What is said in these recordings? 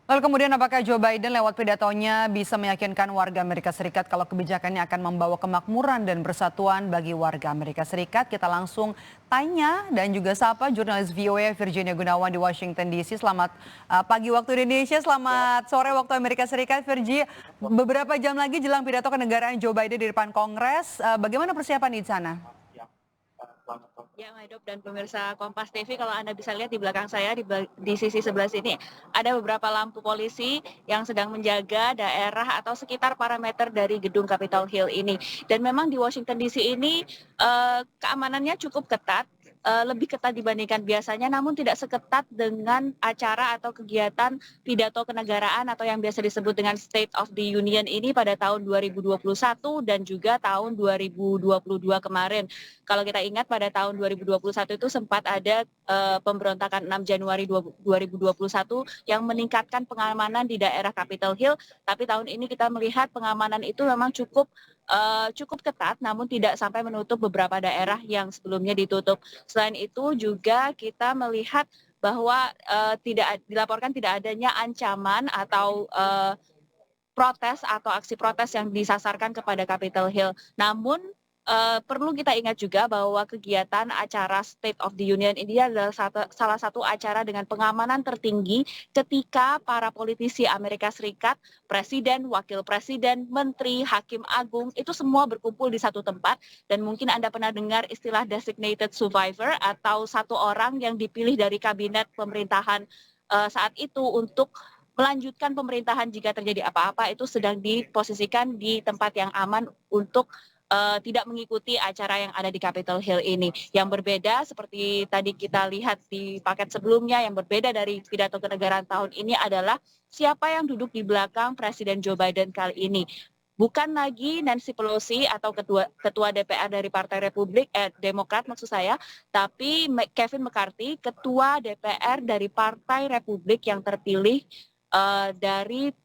Lalu kemudian apakah Joe Biden lewat pidatonya bisa meyakinkan warga Amerika Serikat kalau kebijakannya akan membawa kemakmuran dan persatuan bagi warga Amerika Serikat? Kita langsung tanya dan juga sapa jurnalis VOA Virginia Gunawan di Washington DC. Selamat pagi waktu Indonesia, selamat sore waktu Amerika Serikat. Virgi, beberapa jam lagi jelang pidato kenegaraan Joe Biden di depan Kongres, bagaimana persiapan di sana? Ya, Maidop dan pemirsa Kompas TV, kalau Anda bisa lihat di belakang saya, di sisi sebelah sini, ada beberapa lampu polisi yang sedang menjaga daerah atau sekitar parameter dari gedung Capitol Hill ini. Dan memang di Washington DC ini keamanannya cukup ketat, lebih ketat dibandingkan biasanya, namun tidak seketat dengan acara atau kegiatan pidato kenegaraan atau yang biasa disebut dengan State of the Union ini pada tahun 2021 dan juga tahun 2022 kemarin. Kalau kita ingat pada tahun 2021 itu sempat ada pemberontakan 6 Januari 2021 yang meningkatkan pengamanan di daerah Capitol Hill, tapi tahun ini kita melihat pengamanan itu memang cukup ketat, namun tidak sampai menutup beberapa daerah yang sebelumnya ditutup. Selain itu juga kita melihat bahwa dilaporkan tidak adanya ancaman atau protes atau aksi protes yang disasarkan kepada Capitol Hill. Namun perlu kita ingat juga bahwa kegiatan acara State of the Union ini adalah salah satu acara dengan pengamanan tertinggi ketika para politisi Amerika Serikat, presiden, wakil presiden, menteri, hakim agung, itu semua berkumpul di satu tempat. Dan mungkin Anda pernah dengar istilah designated survivor atau satu orang yang dipilih dari kabinet pemerintahan saat itu untuk melanjutkan pemerintahan jika terjadi apa-apa, itu sedang diposisikan di tempat yang aman untuk tidak mengikuti acara yang ada di Capitol Hill ini. Yang berbeda seperti tadi kita lihat di paket sebelumnya, yang berbeda dari pidato kenegaraan tahun ini adalah siapa yang duduk di belakang Presiden Joe Biden kali ini. Bukan lagi Nancy Pelosi atau ketua DPR dari Partai Demokrat maksud saya, tapi Kevin McCarthy, ketua DPR dari Partai Republik yang terpilih dari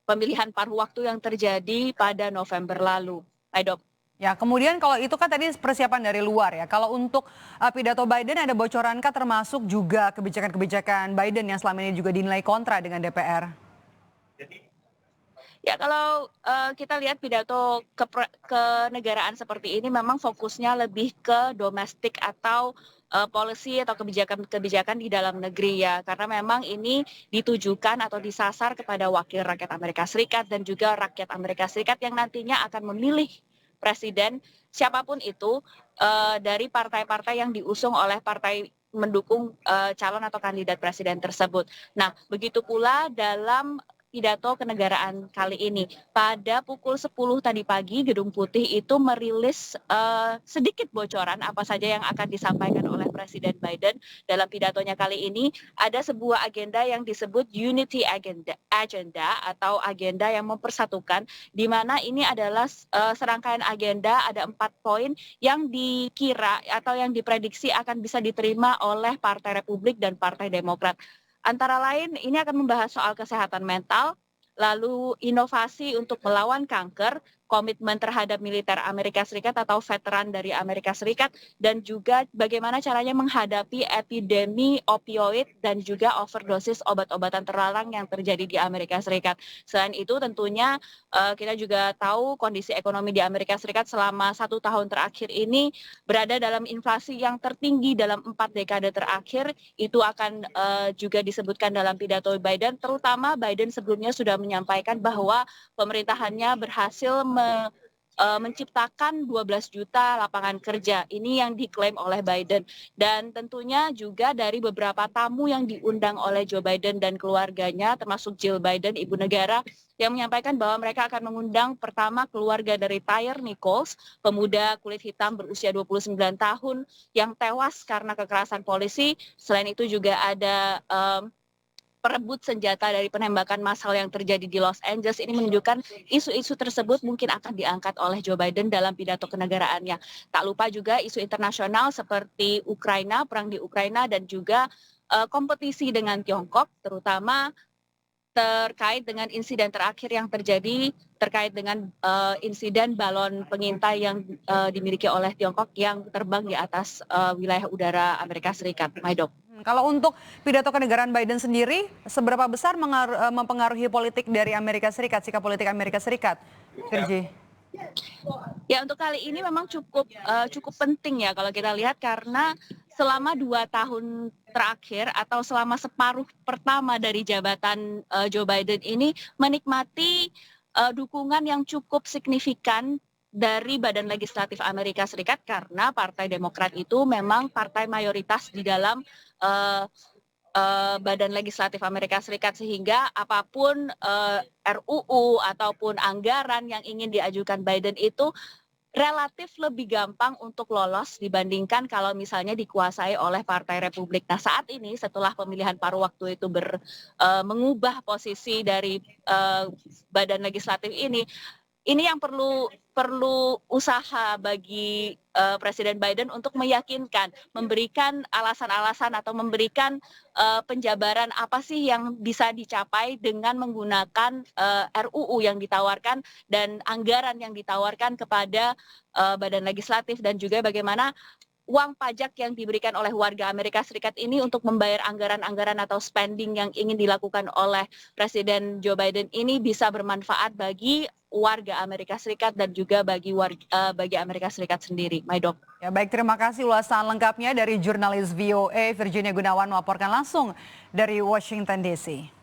pemilihan paruh waktu yang terjadi pada November lalu. Aidop. Ya, kemudian kalau itu kan tadi persiapan dari luar ya. Kalau untuk pidato Biden ada bocorankah termasuk juga kebijakan-kebijakan Biden yang selama ini juga dinilai kontra dengan DPR? Ya, kalau kita lihat pidato kenegaraan seperti ini memang fokusnya lebih ke domestik atau policy atau kebijakan-kebijakan di dalam negeri ya. Karena memang ini ditujukan atau disasar kepada wakil rakyat Amerika Serikat dan juga rakyat Amerika Serikat yang nantinya akan memilih presiden siapapun itu dari partai-partai yang diusung oleh partai mendukung calon atau kandidat presiden tersebut. Nah, begitu pula dalam pidato kenegaraan kali ini. Pada pukul 10 tadi pagi, Gedung Putih itu merilis sedikit bocoran apa saja yang akan disampaikan oleh Presiden Biden dalam pidatonya kali ini. Ada sebuah agenda yang disebut Unity Agenda atau agenda yang mempersatukan, di mana ini adalah serangkaian agenda, ada 4 poin yang dikira atau yang diprediksi akan bisa diterima oleh Partai Republik dan Partai Demokrat. Antara lain ini akan membahas soal kesehatan mental, lalu inovasi untuk melawan kanker, komitmen terhadap militer Amerika Serikat atau veteran dari Amerika Serikat, dan juga bagaimana caranya menghadapi epidemi opioid dan juga overdosis obat-obatan terlarang yang terjadi di Amerika Serikat. Selain itu tentunya kita juga tahu kondisi ekonomi di Amerika Serikat selama 1 tahun terakhir ini berada dalam inflasi yang tertinggi dalam 4 dekade terakhir. Itu akan juga disebutkan dalam pidato Biden, terutama Biden sebelumnya sudah menyampaikan bahwa pemerintahannya berhasil menciptakan 12 juta lapangan kerja. Ini yang diklaim oleh Biden. Dan tentunya juga dari beberapa tamu yang diundang oleh Joe Biden dan keluarganya, termasuk Jill Biden, ibu negara, yang menyampaikan bahwa mereka akan mengundang pertama keluarga dari Tyre Nichols, pemuda kulit hitam berusia 29 tahun yang tewas karena kekerasan polisi. Selain itu juga ada perebut senjata dari penembakan massal yang terjadi di Los Angeles. Ini menunjukkan isu-isu tersebut mungkin akan diangkat oleh Joe Biden dalam pidato kenegaraannya. Tak lupa juga isu internasional seperti Ukraina, perang di Ukraina, dan juga kompetisi dengan Tiongkok, terutama terkait dengan insiden terakhir yang terjadi terkait dengan insiden balon pengintai yang dimiliki oleh Tiongkok yang terbang di atas wilayah udara Amerika Serikat. Maido. Kalau untuk pidato kenegaraan Biden sendiri, seberapa besar mempengaruhi politik dari Amerika Serikat, sikap politik Amerika Serikat, Virgi? Ya untuk kali ini memang cukup penting ya kalau kita lihat karena selama 2 tahun terakhir atau selama separuh pertama dari jabatan Joe Biden ini menikmati dukungan yang cukup signifikan dari Badan Legislatif Amerika Serikat karena Partai Demokrat itu memang partai mayoritas di dalam eh, Badan Legislatif Amerika Serikat sehingga apapun RUU ataupun anggaran yang ingin diajukan Biden itu relatif lebih gampang untuk lolos dibandingkan kalau misalnya dikuasai oleh Partai Republik. Nah saat ini setelah pemilihan paruh waktu itu mengubah posisi dari Badan Legislatif ini yang perlu usaha bagi Presiden Biden untuk meyakinkan, memberikan alasan-alasan atau memberikan penjabaran apa sih yang bisa dicapai dengan menggunakan RUU yang ditawarkan dan anggaran yang ditawarkan kepada Badan Legislatif dan juga bagaimana uang pajak yang diberikan oleh warga Amerika Serikat ini untuk membayar anggaran-anggaran atau spending yang ingin dilakukan oleh Presiden Joe Biden ini bisa bermanfaat bagi warga Amerika Serikat dan juga bagi Amerika Serikat sendiri. Maido. Ya baik, terima kasih ulasan lengkapnya dari jurnalis VOA Virginia Gunawan melaporkan langsung dari Washington DC.